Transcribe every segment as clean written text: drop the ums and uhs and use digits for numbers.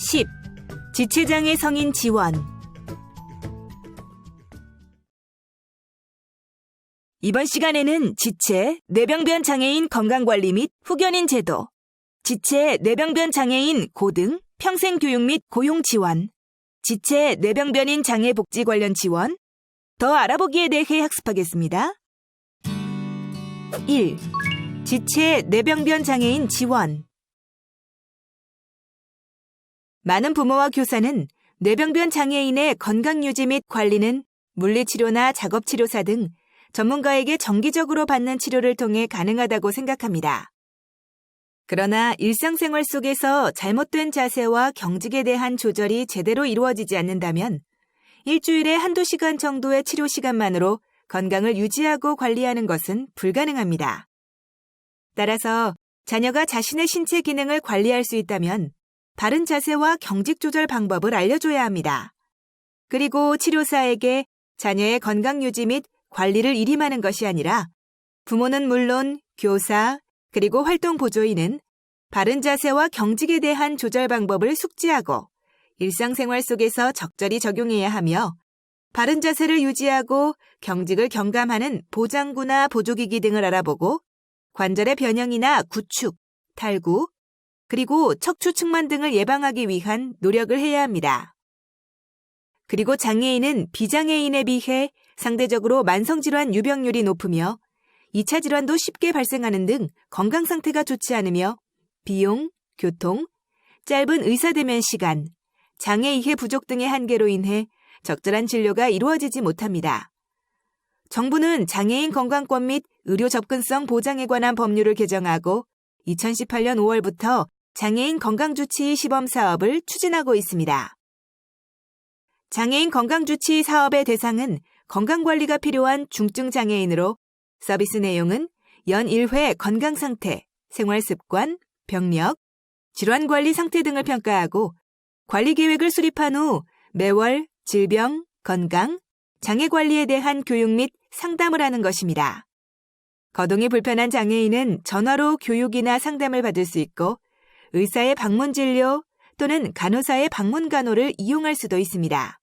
10. 지체장애 성인 지원. 이번 시간에는 지체, 뇌병변 장애인 건강관리 및 후견인 제도, 지체, 뇌병변 장애인 고등, 평생교육 및 고용 지원, 지체, 뇌병변인 장애 복지 관련 지원, 더 알아보기에 대해 학습하겠습니다. 1. 지체, 뇌병변 장애인 지원. 많은 부모와 교사는 뇌병변 장애인의 건강유지 및 관리는 물리치료나 작업치료사 등 전문가에게 정기적으로 받는 치료를 통해 가능하다고 생각합니다. 그러나 일상생활 속에서 잘못된 자세와 경직에 대한 조절이 제대로 이루어지지 않는다면 일주일에 한두 시간 정도의 치료 시간만으로 건강을 유지하고 관리하는 것은 불가능합니다. 따라서 자녀가 자신의 신체 기능을 관리할 수 있다면 바른 자세와 경직 조절 방법을 알려줘야 합니다. 그리고 치료사에게 자녀의 건강 유지 및 관리를 일임하는 것이 아니라 부모는 물론 교사, 그리고 활동 보조인은 바른 자세와 경직에 대한 조절 방법을 숙지하고 일상생활 속에서 적절히 적용해야 하며 바른 자세를 유지하고 경직을 경감하는 보장구나 보조기기 등을 알아보고 관절의 변형이나 구축, 탈구, 그리고 척추 측만 등을 예방하기 위한 노력을 해야 합니다. 그리고 장애인은 비장애인에 비해 상대적으로 만성질환 유병률이 높으며 2차 질환도 쉽게 발생하는 등 건강 상태가 좋지 않으며 비용, 교통, 짧은 의사대면 시간, 장애 이해 부족 등의 한계로 인해 적절한 진료가 이루어지지 못합니다. 정부는 장애인 건강권 및 의료 접근성 보장에 관한 법률을 개정하고 2018년 5월부터 장애인 건강주치의 시범 사업을 추진하고 있습니다. 장애인 건강주치의 사업의 대상은 건강관리가 필요한 중증 장애인으로 서비스 내용은 연 1회 건강상태, 생활습관, 병력, 질환관리 상태 등을 평가하고 관리계획을 수립한 후 매월 질병, 건강, 장애관리에 대한 교육 및 상담을 하는 것입니다. 거동이 불편한 장애인은 전화로 교육이나 상담을 받을 수 있고 의사의 방문 진료 또는 간호사의 방문 간호를 이용할 수도 있습니다.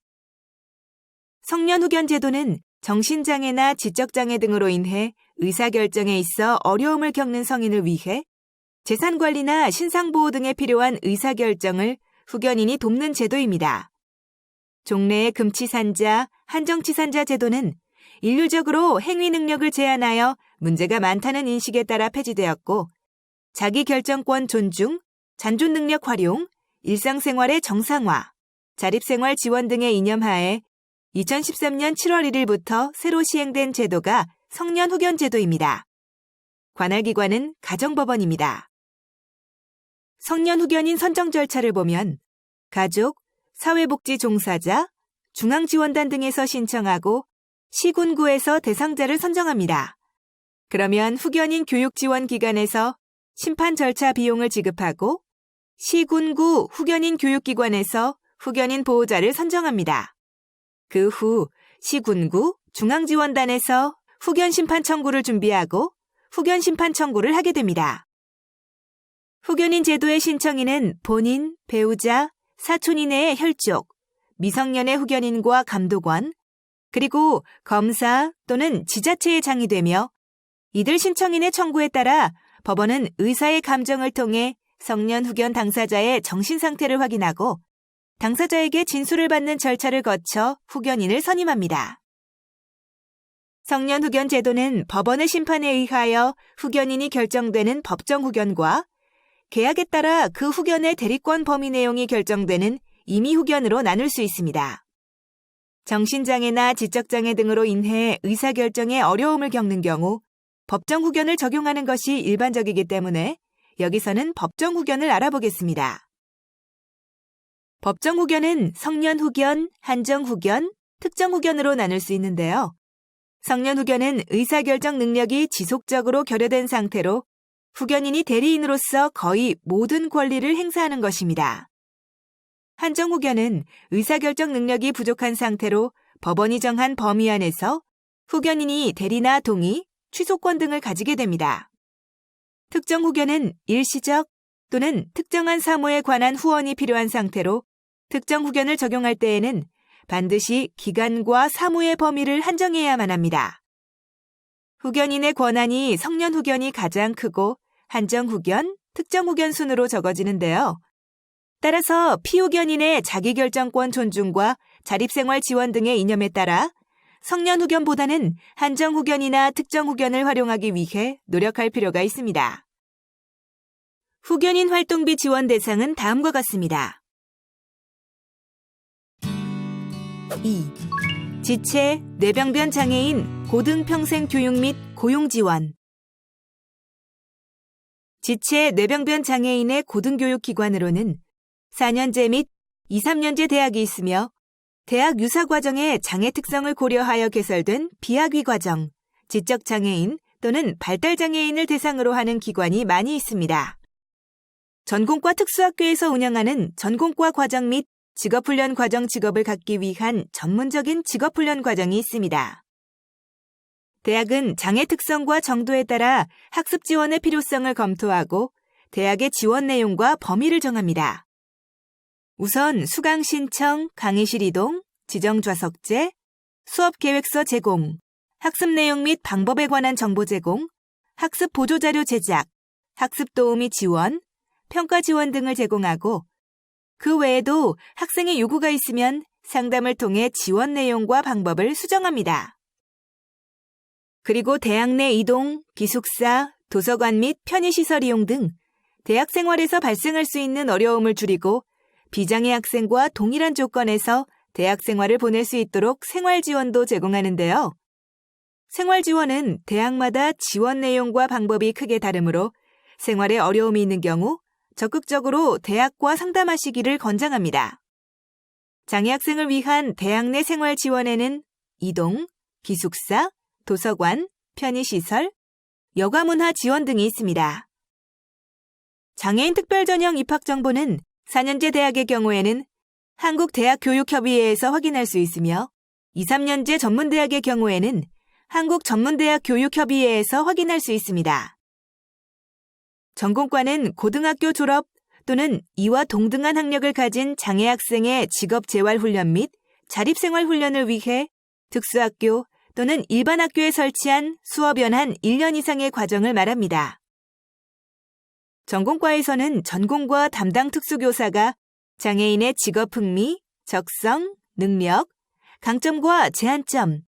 성년 후견 제도는 정신장애나 지적장애 등으로 인해 의사결정에 있어 어려움을 겪는 성인을 위해 재산관리나 신상보호 등에 필요한 의사결정을 후견인이 돕는 제도입니다. 종래의 금치산자, 한정치산자 제도는 인류적으로 행위 능력을 제한하여 문제가 많다는 인식에 따라 폐지되었고 자기결정권 존중, 잔존 능력 활용, 일상생활의 정상화, 자립생활 지원 등의 이념하에 2013년 7월 1일부터 새로 시행된 제도가 성년 후견 제도입니다. 관할 기관은 가정법원입니다. 성년 후견인 선정 절차를 보면 가족, 사회복지 종사자, 중앙지원단 등에서 신청하고 시군구에서 대상자를 선정합니다. 그러면 후견인 교육지원기관에서 심판 절차 비용을 지급하고 시군구 후견인 교육기관에서 후견인 보호자를 선정합니다. 그 후 시군구 중앙지원단에서 후견 심판 청구를 준비하고 후견 심판 청구를 하게 됩니다. 후견인 제도의 신청인은 본인, 배우자, 사촌 이내의 혈족, 미성년의 후견인과 감독원, 그리고 검사 또는 지자체의 장이 되며 이들 신청인의 청구에 따라 법원은 의사의 감정을 통해 성년 후견 당사자의 정신 상태를 확인하고 당사자에게 진술을 받는 절차를 거쳐 후견인을 선임합니다. 성년 후견 제도는 법원의 심판에 의하여 후견인이 결정되는 법정 후견과 계약에 따라 그 후견의 대리권 범위 내용이 결정되는 임의 후견으로 나눌 수 있습니다. 정신장애나 지적장애 등으로 인해 의사결정에 어려움을 겪는 경우 법정 후견을 적용하는 것이 일반적이기 때문에 여기서는 법정 후견을 알아보겠습니다. 법정 후견은 성년 후견, 한정 후견, 특정 후견으로 나눌 수 있는데요. 성년 후견은 의사결정 능력이 지속적으로 결여된 상태로 후견인이 대리인으로서 거의 모든 권리를 행사하는 것입니다. 한정 후견은 의사결정 능력이 부족한 상태로 법원이 정한 범위 안에서 후견인이 대리나 동의, 취소권 등을 가지게 됩니다. 특정 후견은 일시적 또는 특정한 사무에 관한 후원이 필요한 상태로 특정 후견을 적용할 때에는 반드시 기간과 사무의 범위를 한정해야만 합니다. 후견인의 권한이 성년 후견이 가장 크고 한정 후견, 특정 후견 순으로 적어지는데요. 따라서 피후견인의 자기결정권 존중과 자립생활 지원 등의 이념에 따라 성년 후견보다는 한정 후견이나 특정 후견을 활용하기 위해 노력할 필요가 있습니다. 후견인 활동비 지원 대상은 다음과 같습니다. 2. 지체, 뇌병변 장애인 고등평생 교육 및 고용 지원. 지체, 뇌병변 장애인의 고등교육기관으로는 4년제 및 2, 3년제 대학이 있으며 대학 유사 과정의 장애 특성을 고려하여 개설된 비학위 과정, 지적장애인 또는 발달장애인을 대상으로 하는 기관이 많이 있습니다. 전공과 특수학교에서 운영하는 전공과 과정 및 직업훈련 과정 직업을 갖기 위한 전문적인 직업훈련 과정이 있습니다. 대학은 장애 특성과 정도에 따라 학습 지원의 필요성을 검토하고 대학의 지원 내용과 범위를 정합니다. 우선 수강 신청, 강의실 이동, 지정 좌석제, 수업 계획서 제공, 학습 내용 및 방법에 관한 정보 제공, 학습 보조자료 제작, 학습 도우미 지원, 평가 지원 등을 제공하고 그 외에도 학생의 요구가 있으면 상담을 통해 지원 내용과 방법을 수정합니다. 그리고 대학 내 이동, 기숙사, 도서관 및 편의시설 이용 등 대학 생활에서 발생할 수 있는 어려움을 줄이고 비장애 학생과 동일한 조건에서 대학 생활을 보낼 수 있도록 생활 지원도 제공하는데요. 생활 지원은 대학마다 지원 내용과 방법이 크게 다르므로 생활에 어려움이 있는 경우 적극적으로 대학과 상담하시기를 권장합니다. 장애 학생을 위한 대학 내 생활 지원에는 이동, 기숙사, 도서관, 편의시설, 여가문화 지원 등이 있습니다. 장애인 특별전형 입학 정보는 4년제 대학의 경우에는 한국대학교육협의회에서 확인할 수 있으며 2, 3년제 전문대학의 경우에는 한국전문대학교육협의회에서 확인할 수 있습니다. 전공과는 고등학교 졸업 또는 이와 동등한 학력을 가진 장애 학생의 직업재활훈련 및 자립생활훈련을 위해 특수학교 또는 일반 학교에 설치한 수업 연한 1년 이상의 과정을 말합니다. 전공과에서는 전공과 담당 특수교사가 장애인의 직업 흥미, 적성, 능력, 강점과 제한점,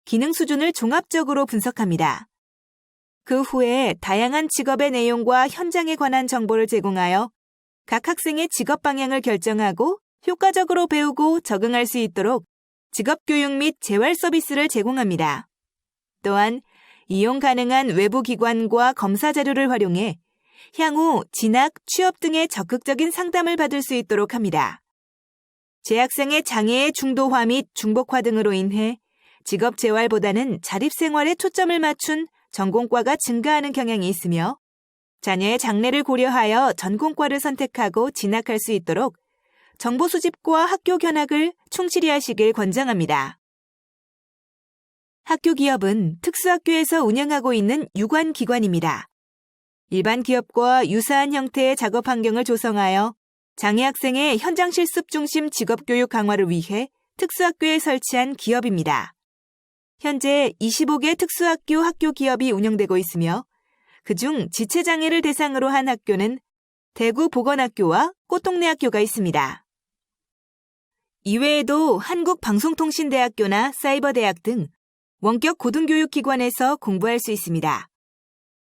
기능 수준을 종합적으로 분석합니다. 그 후에 다양한 직업의 내용과 현장에 관한 정보를 제공하여 각 학생의 직업 방향을 결정하고 효과적으로 배우고 적응할 수 있도록 직업교육 및 재활 서비스를 제공합니다. 또한 이용 가능한 외부 기관과 검사 자료를 활용해 향후 진학, 취업 등의 적극적인 상담을 받을 수 있도록 합니다. 재학생의 장애의 중도화 및 중복화 등으로 인해 직업 재활보다는 자립생활에 초점을 맞춘 전공과가 증가하는 경향이 있으며 자녀의 장래를 고려하여 전공과를 선택하고 진학할 수 있도록 정보 수집과 학교 견학을 충실히 하시길 권장합니다. 학교 기업은 특수학교에서 운영하고 있는 유관기관입니다. 일반 기업과 유사한 형태의 작업 환경을 조성하여 장애 학생의 현장 실습 중심 직업교육 강화를 위해 특수학교에 설치한 기업입니다. 현재 25개 특수학교 학교 기업이 운영되고 있으며 그중 지체장애를 대상으로 한 학교는 대구 보건학교와 꽃동네학교가 있습니다. 이외에도 한국방송통신대학교나 사이버대학 등 원격 고등교육기관에서 공부할 수 있습니다.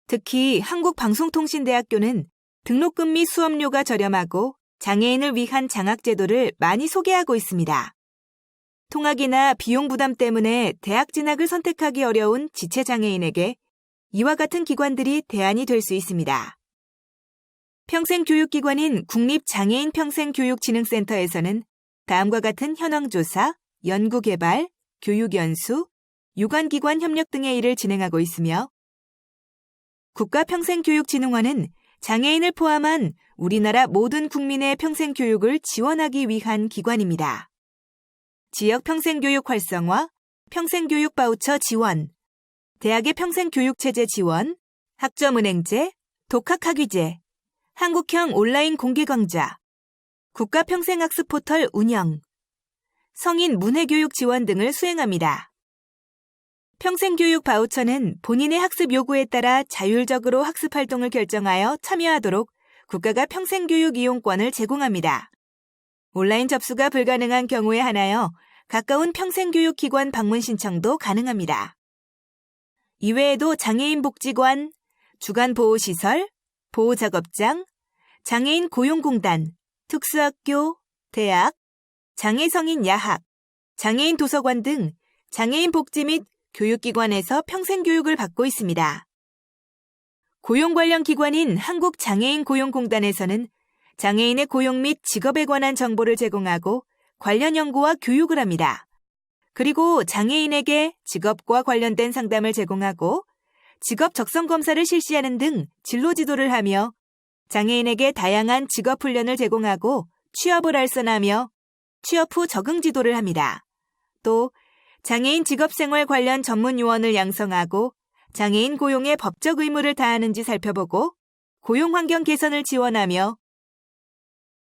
특히 한국방송통신대학교는 등록금 및 수업료가 저렴하고 장애인을 위한 장학제도를 많이 소개하고 있습니다. 통학이나 비용 부담 때문에 대학 진학을 선택하기 어려운 지체장애인에게 이와 같은 기관들이 대안이 될 수 있습니다. 평생교육기관인 국립장애인평생교육진흥센터에서는 다음과 같은 현황조사, 연구개발, 교육연수, 유관기관 협력 등의 일을 진행하고 있으며 국가평생교육진흥원은 장애인을 포함한 우리나라 모든 국민의 평생교육을 지원하기 위한 기관입니다. 지역 평생교육 활성화, 평생교육 바우처 지원, 대학의 평생교육체제 지원, 학점은행제, 독학학위제, 한국형 온라인 공개강좌, 국가평생학습 포털 운영, 성인 문해교육 지원 등을 수행합니다. 평생교육 바우처는 본인의 학습 요구에 따라 자율적으로 학습 활동을 결정하여 참여하도록 국가가 평생교육 이용권을 제공합니다. 온라인 접수가 불가능한 경우에 한하여 가까운 평생교육기관 방문 신청도 가능합니다. 이외에도 장애인 복지관, 주간보호시설, 보호작업장, 장애인 고용공단, 특수학교, 대학, 장애성인 야학, 장애인 도서관 등 장애인 복지 및 교육기관에서 평생교육을 받고 있습니다. 고용 관련 기관인 한국장애인 고용공단에서는 장애인의 고용 및 직업에 관한 정보를 제공하고 관련 연구와 교육을 합니다. 그리고 장애인에게 직업과 관련된 상담을 제공하고 직업 적성 검사를 실시하는 등 진로 지도를 하며 장애인에게 다양한 직업 훈련을 제공하고 취업을 알선하며 취업 후 적응 지도를 합니다. 또 장애인 직업생활 관련 전문 요원을 양성하고 장애인 고용의 법적 의무를 다하는지 살펴보고 고용 환경 개선을 지원하며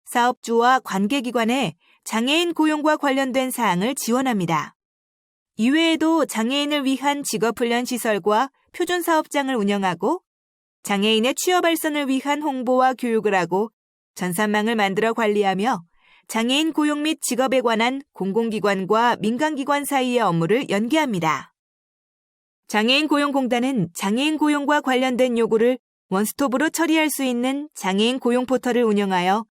사업주와 관계기관에 장애인 고용과 관련된 사항을 지원합니다. 이외에도 장애인을 위한 직업훈련 시설과 표준사업장을 운영하고 장애인의 취업 알선을 위한 홍보와 교육을 하고 전산망을 만들어 관리하며 장애인 고용 및 직업에 관한 공공기관과 민간기관 사이의 업무를 연계합니다. 장애인 고용공단은 장애인 고용과 관련된 요구를 원스톱으로 처리할 수 있는 장애인 고용 포털을 운영하여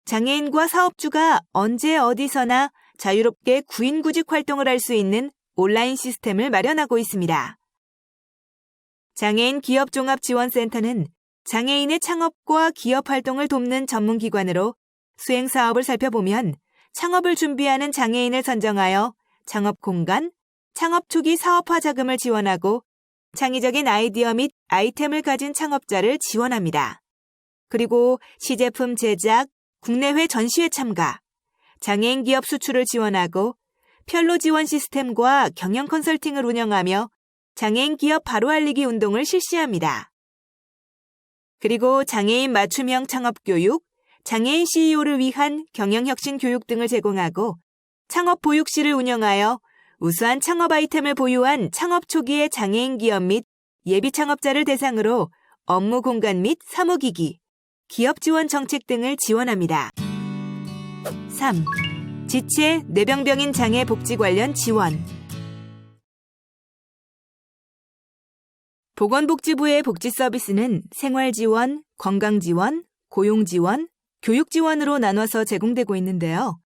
장애인과 사업주가 언제 어디서나 자유롭게 구인구직 활동을 할 수 있는 온라인 시스템을 마련하고 있습니다. 장애인 기업종합지원센터는 장애인의 창업과 기업 활동을 돕는 전문기관으로 수행 사업을 살펴보면 창업을 준비하는 장애인을 선정하여 창업 공간, 창업 초기 사업화 자금을 지원하고 창의적인 아이디어 및 아이템을 가진 창업자를 지원합니다. 그리고 시제품 제작, 국내외 전시회 참가, 장애인 기업 수출을 지원하고 편로 지원 시스템과 경영 컨설팅을 운영하며 장애인 기업 바로 알리기 운동을 실시합니다. 그리고 장애인 맞춤형 창업 교육, 장애인 CEO를 위한 경영혁신 교육 등을 제공하고 창업 보육실을 운영하여 우수한 창업 아이템을 보유한 창업 초기의 장애인 기업 및 예비 창업자를 대상으로 업무 공간 및 사무기기, 기업 지원 정책 등을 지원합니다. 3. 지체, 뇌병변인 장애 복지 관련 지원. 보건복지부의 복지 서비스는 생활지원, 건강지원, 고용지원, 교육지원으로 나눠서 제공되고 있는데요.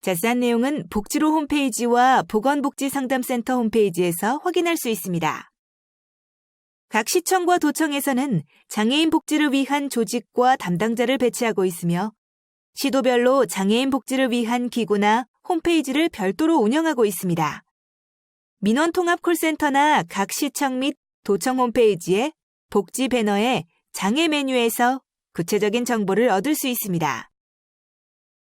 자세한 내용은 복지로 홈페이지와 보건복지상담센터 홈페이지에서 확인할 수 있습니다. 각 시청과 도청에서는 장애인 복지를 위한 조직과 담당자를 배치하고 있으며 시도별로 장애인 복지를 위한 기구나 홈페이지를 별도로 운영하고 있습니다. 민원통합 콜센터나 각 시청 및 도청 홈페이지에 복지 배너에 장애 메뉴에서 구체적인 정보를 얻을 수 있습니다.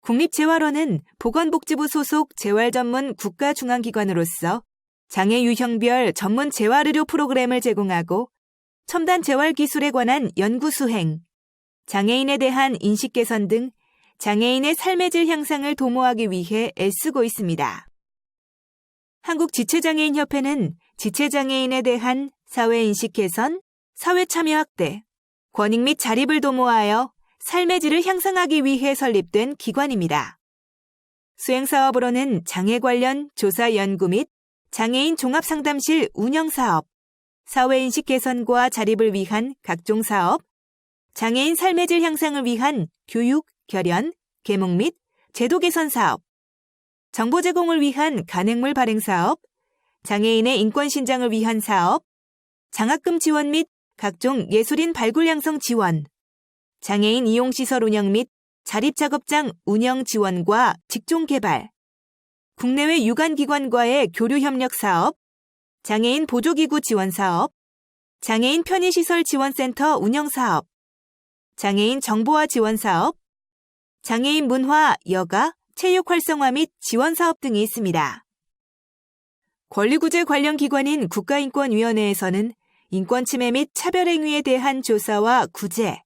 국립재활원은 보건복지부 소속 재활 전문 국가중앙기관으로서 장애 유형별 전문 재활의료 프로그램을 제공하고 첨단 재활 기술에 관한 연구 수행, 장애인에 대한 인식 개선 등 장애인의 삶의 질 향상을 도모하기 위해 애쓰고 있습니다. 한국지체장애인협회는 지체장애인에 대한 사회인식 개선, 사회참여 확대, 권익 및 자립을 도모하여 삶의 질을 향상하기 위해 설립된 기관입니다. 수행사업으로는 장애 관련 조사 연구 및 장애인 종합상담실 운영사업, 사회인식 개선과 자립을 위한 각종 사업, 장애인 삶의 질 향상을 위한 교육, 결연, 계몽 및 제도 개선 사업, 정보 제공을 위한 간행물 발행 사업, 장애인의 인권 신장을 위한 사업, 장학금 지원 및 각종 예술인 발굴 양성 지원, 장애인 이용시설 운영 및 자립작업장 운영 지원과 직종 개발, 국내외 유관기관과의 교류 협력 사업, 장애인 보조기구 지원 사업, 장애인 편의시설 지원센터 운영 사업, 장애인 정보화 지원 사업, 장애인 문화, 여가, 체육 활성화 및 지원 사업 등이 있습니다. 권리구제 관련 기관인 국가인권위원회에서는 인권침해 및 차별행위에 대한 조사와 구제,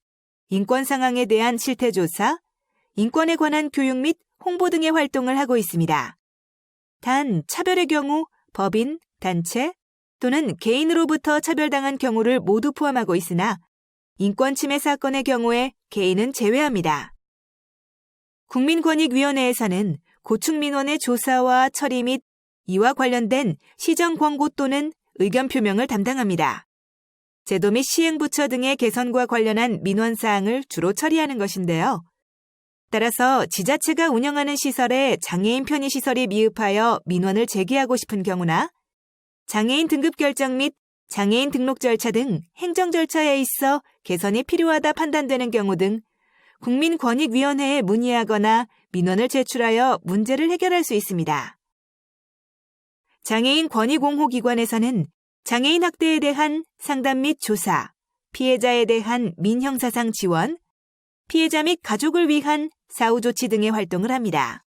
인권 상황에 대한 실태조사, 인권에 관한 교육 및 홍보 등의 활동을 하고 있습니다. 단, 차별의 경우 법인, 단체 또는 개인으로부터 차별당한 경우를 모두 포함하고 있으나 인권 침해 사건의 경우에 개인은 제외합니다. 국민권익위원회에서는 고충 민원의 조사와 처리 및 이와 관련된 시정 권고 또는 의견 표명을 담당합니다. 제도 및 시행부처 등의 개선과 관련한 민원사항을 주로 처리하는 것인데요. 따라서 지자체가 운영하는 시설에 장애인 편의시설이 미흡하여 민원을 제기하고 싶은 경우나 장애인 등급 결정 및 장애인 등록 절차 등 행정 절차에 있어 개선이 필요하다 판단되는 경우 등 국민권익위원회에 문의하거나 민원을 제출하여 문제를 해결할 수 있습니다. 장애인 권익옹호기관에서는 장애인 학대에 대한 상담 및 조사, 피해자에 대한 민형사상 지원, 피해자 및 가족을 위한 사후 조치 등의 활동을 합니다.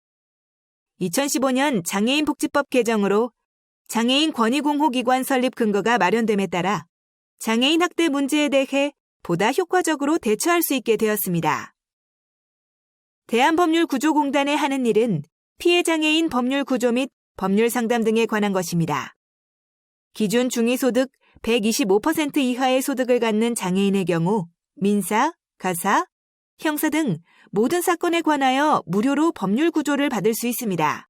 2015년 장애인 복지법 개정으로 장애인 권익옹호기관 설립 근거가 마련됨에 따라 장애인 학대 문제에 대해 보다 효과적으로 대처할 수 있게 되었습니다. 대한법률구조공단에 하는 일은 피해장애인 법률 구조 및 법률 상담 등에 관한 것입니다. 기준 중위소득 125% 이하의 소득을 갖는 장애인의 경우 민사, 가사, 형사 등 모든 사건에 관하여 무료로 법률 구조를 받을 수 있습니다.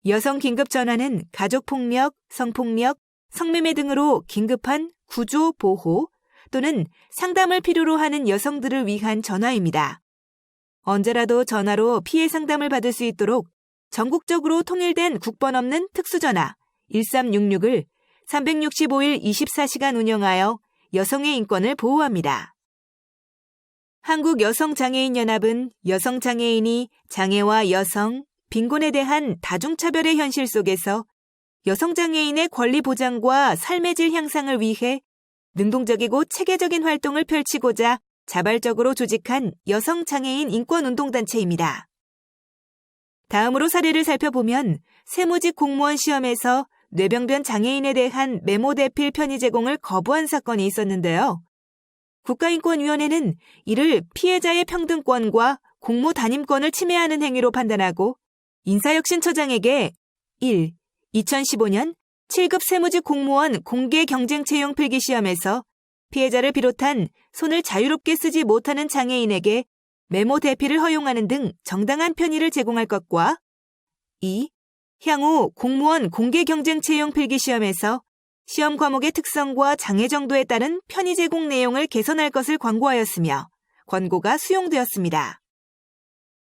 여성 긴급 전화는 가족폭력, 성폭력, 성매매 등으로 긴급한 구조, 보호 또는 상담을 필요로 하는 여성들을 위한 전화입니다. 언제라도 전화로 피해 상담을 받을 수 있도록 전국적으로 통일된 국번 없는 특수전화 1366을 365일 24시간 운영하여 여성의 인권을 보호합니다. 한국여성장애인연합은 여성장애인이 장애와 여성, 빈곤에 대한 다중차별의 현실 속에서 여성장애인의 권리 보장과 삶의 질 향상을 위해 능동적이고 체계적인 활동을 펼치고자 자발적으로 조직한 여성장애인 인권운동단체입니다. 다음으로 사례를 살펴보면 세무직 공무원 시험에서 뇌병변 장애인에 대한 메모 대필 편의 제공을 거부한 사건이 있었는데요. 국가인권위원회는 이를 피해자의 평등권과 공무 단임권을 침해하는 행위로 판단하고 인사혁신처장에게 1. 2015년 7급 세무직 공무원 공개 경쟁 채용 필기시험에서 피해자를 비롯한 손을 자유롭게 쓰지 못하는 장애인에게 메모 대필을 허용하는 등 정당한 편의를 제공할 것과 2. 향후 공무원 공개 경쟁 채용 필기시험에서 시험 과목의 특성과 장애 정도에 따른 편의 제공 내용을 개선할 것을 권고하였으며 권고가 수용되었습니다.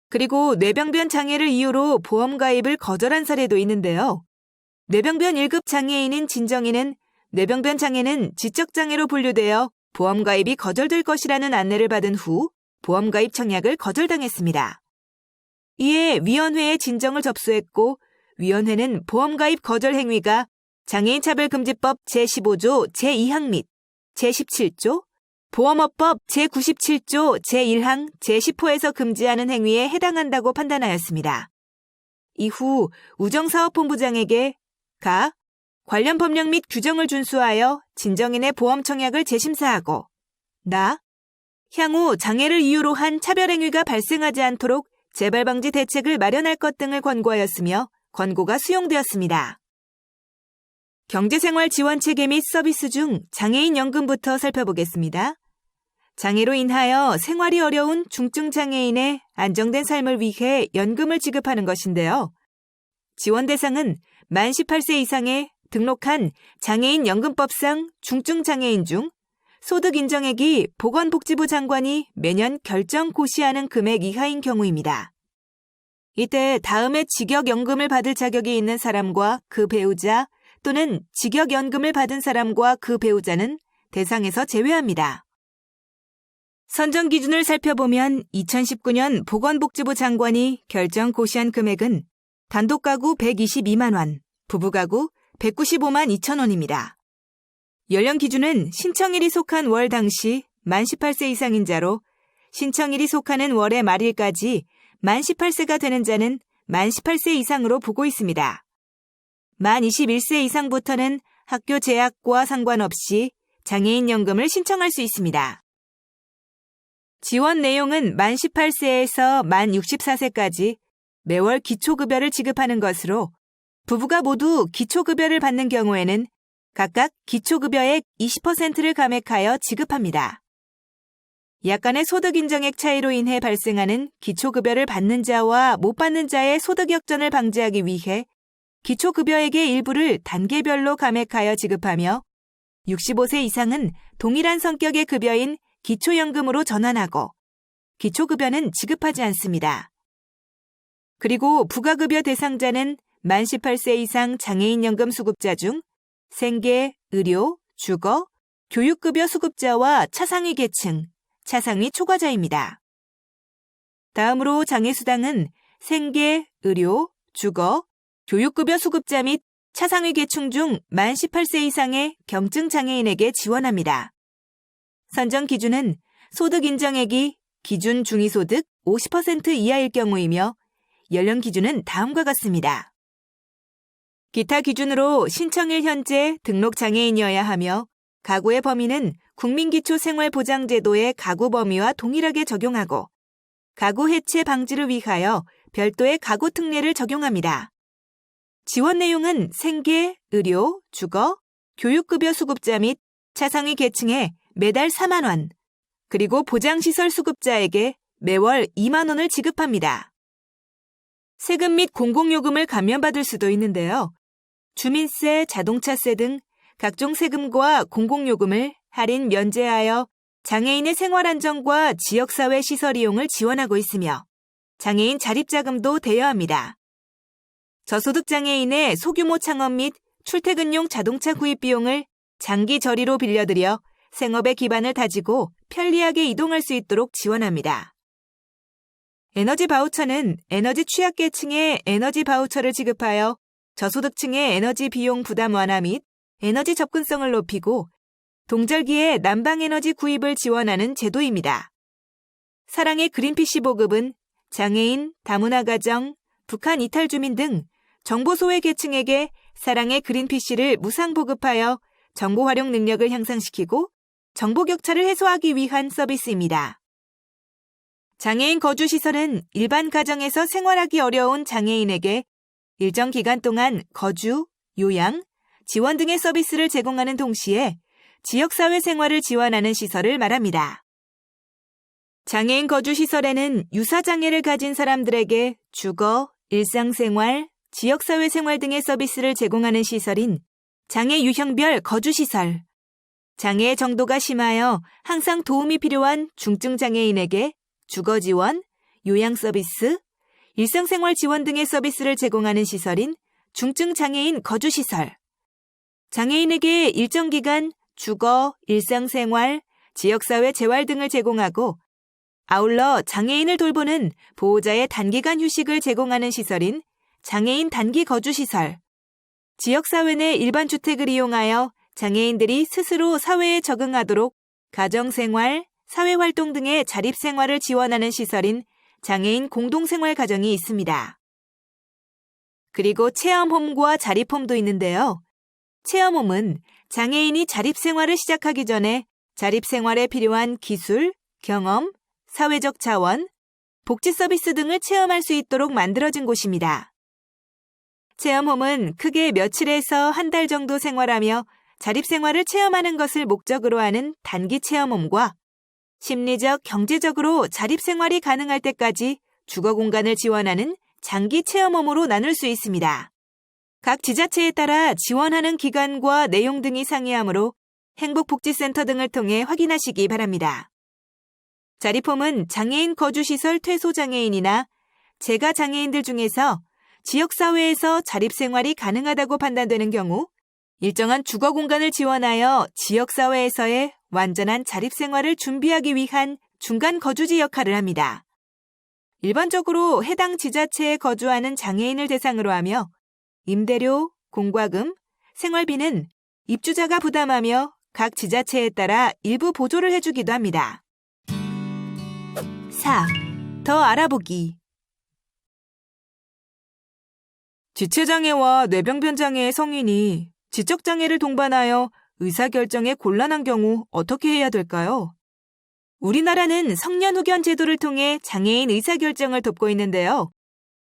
그리고 뇌병변 장애를 이유로 보험 가입을 거절한 사례도 있는데요. 뇌병변 1급 장애인인 진정이는 뇌병변 장애는 지적장애로 분류되어 보험 가입이 거절될 것이라는 안내를 받은 후 보험 가입 청약을 거절당했습니다. 이에 위원회에 진정을 접수했고 위원회는 보험 가입 거절 행위가 장애인차별금지법 제15조 제2항 및 제17조, 보험업법 제97조 제1항 제10호에서 금지하는 행위에 해당한다고 판단하였습니다. 이후 우정사업본부장에게 가. 관련 법령 및 규정을 준수하여 진정인의 보험 청약을 재심사하고 나. 향후 장애를 이유로 한 차별행위가 발생하지 않도록 재발방지 대책을 마련할 것 등을 권고하였으며 권고가 수용되었습니다. 경제생활 지원체계 및 서비스 중 장애인 연금부터 살펴보겠습니다. 장애로 인하여 생활이 어려운 중증 장애인의 안정된 삶을 위해 연금을 지급하는 것인데요. 지원 대상은 만 18세 이상의 등록한 장애인 연금법상 중증 장애인 중 소득 인정액이 보건복지부 장관이 매년 결정 고시하는 금액 이하인 경우입니다. 이때 다음에 직역연금을 받을 자격이 있는 사람과 그 배우자 또는 직역연금을 받은 사람과 그 배우자는 대상에서 제외합니다. 선정 기준을 살펴보면 2019년 보건복지부 장관이 결정 고시한 금액은 단독 가구 122만 원, 부부 가구 195만 2천 원입니다. 연령 기준은 신청일이 속한 월 당시 만 18세 이상인 자로 신청일이 속하는 월의 말일까지 만 18세가 되는 자는 만 18세 이상으로 보고 있습니다. 만 21세 이상부터는 학교 재학과 상관없이 장애인 연금을 신청할 수 있습니다. 지원 내용은 만 18세에서 만 64세까지 매월 기초급여를 지급하는 것으로 부부가 모두 기초급여를 받는 경우에는 각각 기초급여액 20%를 감액하여 지급합니다. 약간의 소득 인정액 차이로 인해 발생하는 기초급여를 받는 자와 못 받는 자의 소득 역전을 방지하기 위해 기초급여액의 일부를 단계별로 감액하여 지급하며 65세 이상은 동일한 성격의 급여인 기초연금으로 전환하고 기초급여는 지급하지 않습니다. 그리고 부가급여 대상자는 만 18세 이상 장애인연금 수급자 중 생계, 의료, 주거, 교육급여 수급자와 차상위 계층, 차상위 초과자입니다. 다음으로 장애수당은 생계, 의료, 주거, 교육급여 수급자 및 차상위 계층 중 만 18세 이상의 경증 장애인에게 지원합니다. 선정 기준은 소득 인정액이 기준 중위소득 50% 이하일 경우이며 연령 기준은 다음과 같습니다. 기타 기준으로 신청일 현재 등록 장애인이어야 하며 가구의 범위는 국민기초생활보장제도의 가구 범위와 동일하게 적용하고 가구 해체 방지를 위하여 별도의 가구 특례를 적용합니다. 지원 내용은 생계, 의료, 주거, 교육급여 수급자 및 차상위 계층에 매달 4만 원, 그리고 보장시설 수급자에게 매월 2만 원을 지급합니다. 세금 및 공공요금을 감면받을 수도 있는데요. 주민세, 자동차세 등 각종 세금과 공공요금을 할인 면제하여 장애인의 생활안정과 지역사회 시설 이용을 지원하고 있으며 장애인 자립자금도 대여합니다. 저소득 장애인의 소규모 창업 및 출퇴근용 자동차 구입 비용을 장기 저리로 빌려드려 생업의 기반을 다지고 편리하게 이동할 수 있도록 지원합니다. 에너지 바우처는 에너지 취약계층에 에너지 바우처를 지급하여 저소득층의 에너지 비용 부담 완화 및 에너지 접근성을 높이고 동절기에 난방에너지 구입을 지원하는 제도입니다. 사랑의 그린피쉬 보급은 장애인, 다문화 가정, 북한 이탈 주민 등 정보 소외 계층에게 사랑의 그린피쉬를 무상 보급하여 정보 활용 능력을 향상시키고 정보 격차를 해소하기 위한 서비스입니다. 장애인 거주시설은 일반 가정에서 생활하기 어려운 장애인에게 일정 기간 동안 거주, 요양, 지원 등의 서비스를 제공하는 동시에 지역사회 생활을 지원하는 시설을 말합니다. 장애인 거주시설에는 유사장애를 가진 사람들에게 주거, 일상생활, 지역사회 생활 등의 서비스를 제공하는 시설인 장애 유형별 거주시설, 장애의 정도가 심하여 항상 도움이 필요한 중증 장애인에게 주거 지원, 요양 서비스, 일상생활 지원 등의 서비스를 제공하는 시설인 중증 장애인 거주시설, 장애인에게 일정 기간 주거, 일상생활, 지역사회 재활 등을 제공하고 아울러 장애인을 돌보는 보호자의 단기간 휴식을 제공하는 시설인 장애인 단기 거주시설, 지역사회 내 일반 주택을 이용하여 장애인들이 스스로 사회에 적응하도록 가정생활, 사회활동 등의 자립생활을 지원하는 시설인 장애인 공동생활 가정이 있습니다. 그리고 체험홈과 자립홈도 있는데요. 체험홈은 장애인이 자립생활을 시작하기 전에 자립생활에 필요한 기술, 경험, 사회적 자원, 복지 서비스 등을 체험할 수 있도록 만들어진 곳입니다. 체험홈은 크게 며칠에서 한 달 정도 생활하며 자립생활을 체험하는 것을 목적으로 하는 단기 체험홈과 심리적, 경제적으로 자립생활이 가능할 때까지 주거 공간을 지원하는 장기 체험홈으로 나눌 수 있습니다. 각 지자체에 따라 지원하는 기간과 내용 등이 상이하므로 행복복지센터 등을 통해 확인하시기 바랍니다. 자립홈은 장애인 거주시설 퇴소장애인이나 재가장애인들 중에서 지역사회에서 자립생활이 가능하다고 판단되는 경우 일정한 주거 공간을 지원하여 지역사회에서의 완전한 자립생활을 준비하기 위한 중간 거주지 역할을 합니다. 일반적으로 해당 지자체에 거주하는 장애인을 대상으로 하며 임대료, 공과금, 생활비는 입주자가 부담하며 각 지자체에 따라 일부 보조를 해주기도 합니다. 4. 더 알아보기. 지체장애와 뇌병변장애의 성인이 지적장애를 동반하여 의사결정에 곤란한 경우 어떻게 해야 될까요? 우리나라는 성년 후견 제도를 통해 장애인 의사결정을 돕고 있는데요.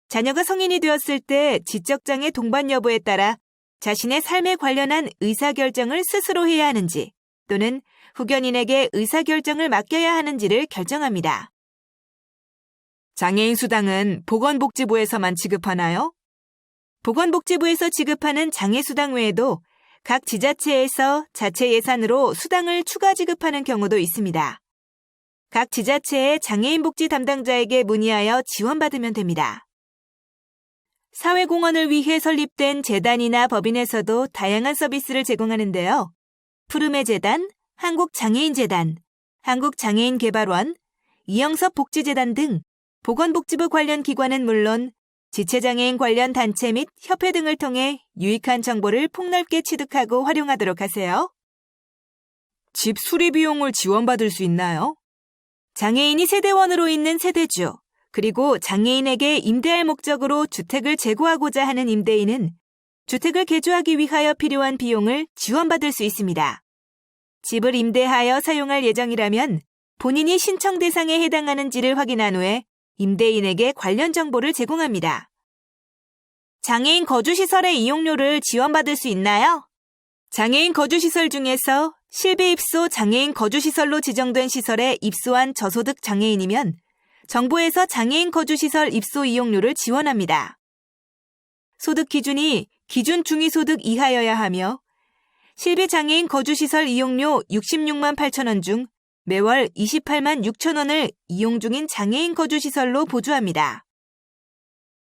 자녀가 성인이 되었을 때 지적장애 동반 여부에 따라 자신의 삶에 관련한 의사결정을 스스로 해야 하는지 또는 후견인에게 의사결정을 맡겨야 하는지를 결정합니다. 장애인 수당은 보건복지부에서만 지급하나요? 보건복지부에서 지급하는 장애수당 외에도 각 지자체에서 자체 예산으로 수당을 추가 지급하는 경우도 있습니다. 각 지자체의 장애인 복지 담당자에게 문의하여 지원받으면 됩니다. 사회공헌을 위해 설립된 재단이나 법인에서도 다양한 서비스를 제공하는데요. 푸르메 재단, 한국장애인재단, 한국장애인개발원, 이영섭 복지재단 등 보건복지부 관련 기관은 물론 지체장애인 관련 단체 및 협회 등을 통해 유익한 정보를 폭넓게 취득하고 활용하도록 하세요. 집 수리 비용을 지원받을 수 있나요? 장애인이 세대원으로 있는 세대주, 그리고 장애인에게 임대할 목적으로 주택을 재고하고자 하는 임대인은 주택을 개조하기 위하여 필요한 비용을 지원받을 수 있습니다. 집을 임대하여 사용할 예정이라면 본인이 신청 대상에 해당하는지를 확인한 후에 임대인에게 관련 정보를 제공합니다. 장애인 거주시설의 이용료를 지원받을 수 있나요? 장애인 거주시설 중에서 실비입소 장애인 거주시설로 지정된 시설에 입소한 저소득 장애인이면 정부에서 장애인 거주시설 입소 이용료를 지원합니다. 소득 기준이 기준 중위소득 이하여야 하며 실비장애인 거주시설 이용료 66만 8천 원 중 매월 28만 6천 원을 이용 중인 장애인 거주시설로 보조합니다.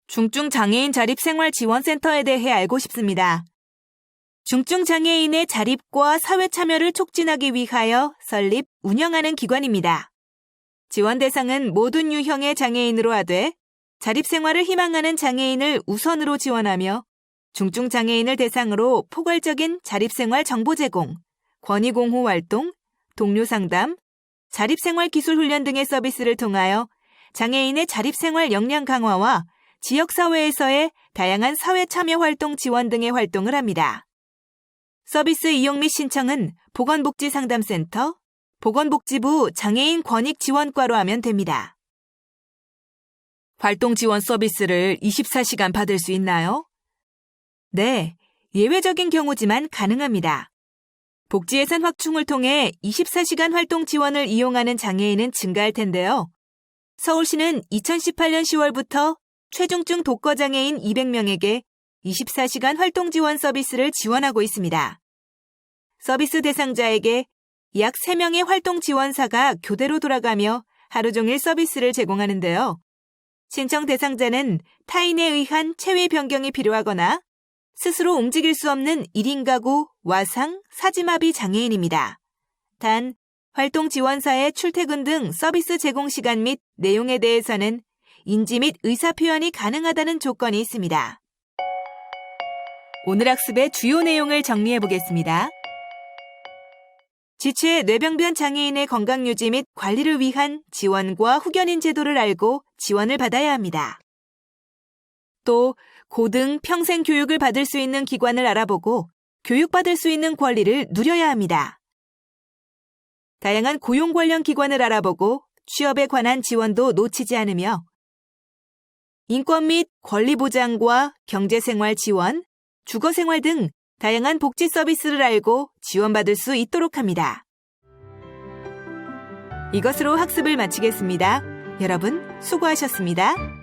중증장애인 자립생활지원센터에 대해 알고 싶습니다. 중증장애인의 자립과 사회 참여를 촉진하기 위하여 설립, 운영하는 기관입니다. 지원 대상은 모든 유형의 장애인으로 하되 자립생활을 희망하는 장애인을 우선으로 지원하며 중증장애인을 대상으로 포괄적인 자립생활 정보 제공, 권익공호 활동, 동료 상담, 자립생활 기술 훈련 등의 서비스를 통하여 장애인의 자립생활 역량 강화와 지역사회에서의 다양한 사회 참여 활동 지원 등의 활동을 합니다. 서비스 이용 및 신청은 보건복지상담센터, 보건복지부 장애인 권익지원과로 하면 됩니다. 활동 지원 서비스를 24시간 받을 수 있나요? 네, 예외적인 경우지만 가능합니다. 복지예산 확충을 통해 24시간 활동 지원을 이용하는 장애인은 증가할 텐데요. 서울시는 2018년 10월부터 최중증 독거장애인 200명에게 24시간 활동 지원 서비스를 지원하고 있습니다. 서비스 대상자에게 약 3명의 활동 지원사가 교대로 돌아가며 하루 종일 서비스를 제공하는데요. 신청 대상자는 타인에 의한 체위 변경이 필요하거나 스스로 움직일 수 없는 1인 가구, 와상, 사지마비 장애인입니다. 단, 활동 지원사의 출퇴근 등 서비스 제공 시간 및 내용에 대해서는 인지 및 의사 표현이 가능하다는 조건이 있습니다. 오늘 학습의 주요 내용을 정리해 보겠습니다. 지체 뇌병변 장애인의 건강 유지 및 관리를 위한 지원과 후견인 제도를 알고 지원을 받아야 합니다. 또 고등 평생 교육을 받을 수 있는 기관을 알아보고 교육받을 수 있는 권리를 누려야 합니다. 다양한 고용 관련 기관을 알아보고 취업에 관한 지원도 놓치지 않으며 인권 및 권리 보장과 경제생활 지원, 주거생활 등 다양한 복지 서비스를 알고 지원받을 수 있도록 합니다. 이것으로 학습을 마치겠습니다. 여러분 수고하셨습니다.